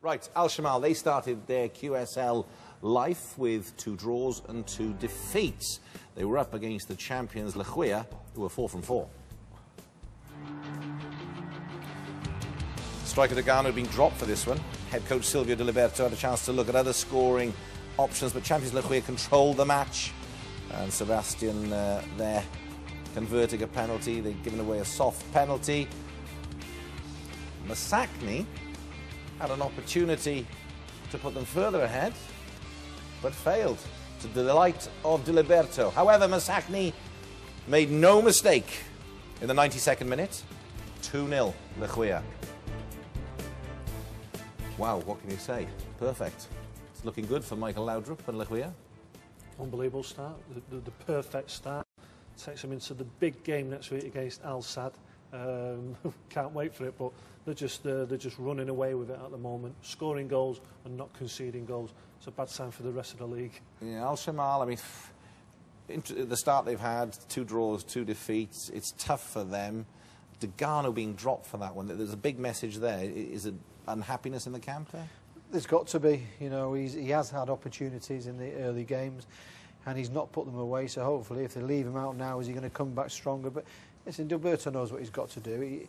Right, Alshamal, they started their QSL life with 2 draws and 2 defeats. They were up against the champions Lekhwiya, who were 4 from 4. Striker Degano had been dropped for this one. Head coach Silvio De Liberto had a chance to look at other scoring options, but champions Lekhwiya controlled the match. And Sebastian there converting a penalty. They'd given away a soft penalty. Masakni had an opportunity to put them further ahead, but failed, to the delight of De Liberto. However, Masakni made no mistake in the 92nd minute. 2-0 Lekhwiya. Wow, what can you say? Perfect. It's looking good for Michael Laudrup and Lekhwiya. Unbelievable start, the perfect start. Takes them into the big game next week against Al Sadd. Can't wait for it, but they're just running away with it at the moment, scoring goals and not conceding goals. It's a bad sign for the rest of the league. Yeah, Alshamal, I mean, the start they've had, 2 draws, 2 defeats. It's tough for them. Degano being dropped for that one. There's a big message there. Is it unhappiness in the camp there? There's got to be. You know, he has had opportunities in the early games, and he's not put them away. So hopefully, if they leave him out now, is he going to come back stronger? But listen, Gilberto knows what he's got to do.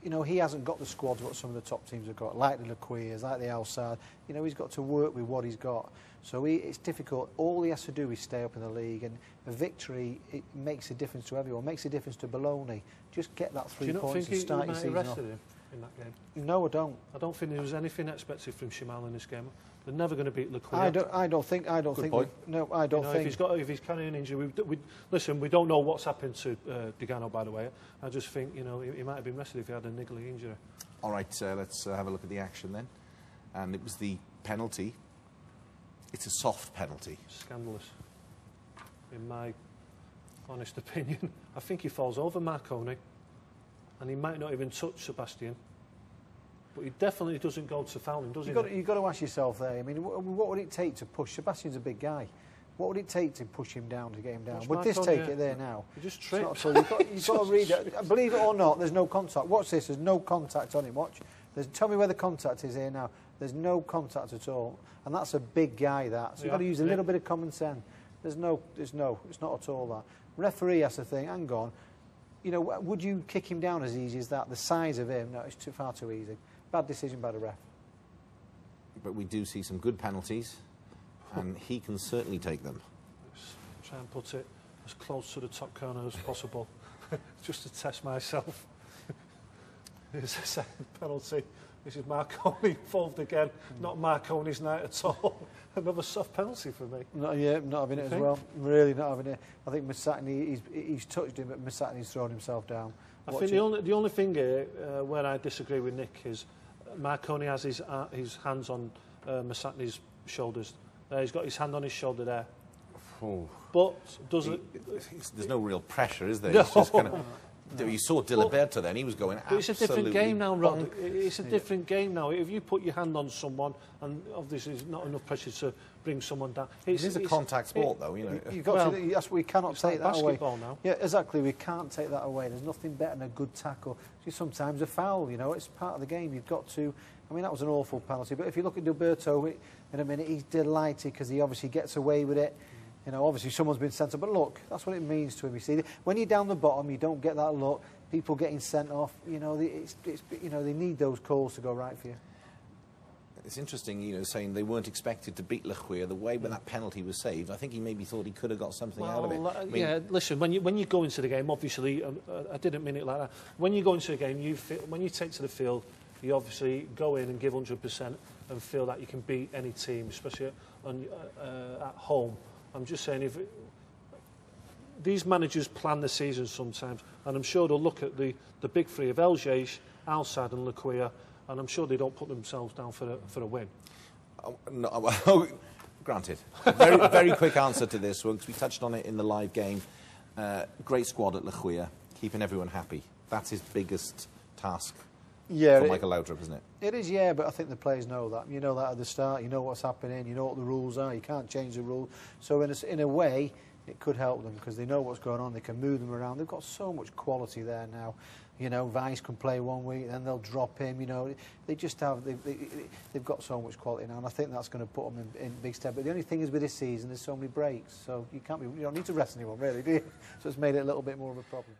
You know, he hasn't got the squads what some of the top teams have got, like the Lekhwiyas, like the Al Sadd. You know, he's got to work with what he's got. So it's difficult. All he has to do is stay up in the league, and a victory, it makes a difference to everyone. Makes a difference to Bologna. Just get that 3 points and start your season off. Him in that game? No, I don't. I don't think there was anything expected from Shamal in this game. They're never going to beat Lekhwiya. I don't think. No, I don't think. If he's carrying an injury, listen. We don't know what's happened to Degano, by the way. I just think he might have been rested if he had a niggly injury. All right, let's have a look at the action then. And it was the penalty. It's a soft penalty. Scandalous, in my honest opinion. I think he falls over Marconi, and he might not even touch Sebastian. But he definitely doesn't go to foul him, does he? You've got to ask yourself there. I mean, what would it take to push? Sebastian's a big guy. What would it take to push him down, to get him down? Would this take it there now? He just tripped. You've got to read it. Believe it or not, there's no contact. Watch this. There's no contact on him. Watch. Tell me where the contact is here now. There's no contact at all. And that's a big guy, that. So you've got to use a little bit of common sense. It's not at all that. Referee has to think, hang on, you know, would you kick him down as easy as that? The size of him, no, it's far too easy. Bad decision by the ref. But we do see some good penalties, and he can certainly take them. Let's try and put it as close to the top corner as possible, just to test myself. Here's the second penalty. This is Marconi involved again. Not Marconi's night at all. Another soft penalty for me. Not having it as well. Really not having it. I think Masakni, he's touched him, but Masakni's thrown himself down. I think the only thing here where I disagree with Nick is Marconi has his hands on Masakni's shoulders. He's got his hand on his shoulder there. Oh. But doesn't. There's no real pressure, is there? No. It's just kind of. You saw De Liberto then, he was going absolutely. It's a different game now, Rod. It's a different game now. If you put your hand on someone, and obviously there's not enough pressure to bring someone down. It is a contact sport, though, you know. We cannot take that away. Now. Yeah, exactly. We can't take that away. There's nothing better than a good tackle. Sometimes a foul, you know, it's part of the game. You've got to. I mean, that was an awful penalty. But if you look at Gilberto in a minute, he's delighted because he obviously gets away with it. You know, obviously someone's been sent off, but look, that's what it means to him. You see, when you're down the bottom, you don't get that look. People getting sent off. You know, they need those calls to go right for you. It's interesting, you know, saying they weren't expected to beat Lekhwiya. The way when that penalty was saved, I think he maybe thought he could have got something out of it. I mean, yeah, listen, when you go into the game, obviously, I didn't mean it like that. When you go into the game, when you take to the field, you obviously go in and give 100% and feel that you can beat any team, especially at home. I'm just saying, these managers plan the season sometimes, and I'm sure they'll look at the big three of El Jaish, Al Sadd and Lekhwiya, and I'm sure they don't put themselves down for a win. No, granted. Very quick answer to this one, because we touched on it in the live game. Great squad at Lekhwiya, keeping everyone happy. That's his biggest task for Michael Laudrup, isn't it? It is, yeah, but I think the players know that. You know that at the start. You know what's happening. You know what the rules are. You can't change the rules. So in a way, it could help them because they know what's going on. They can move them around. They've got so much quality there now. You know, Vice can play one week, then they'll drop him. You know, they just have they've got so much quality now, and I think that's going to put them in big step. But the only thing is with this season, there's so many breaks, so you don't need to rest anyone really, do you? So it's made it a little bit more of a problem.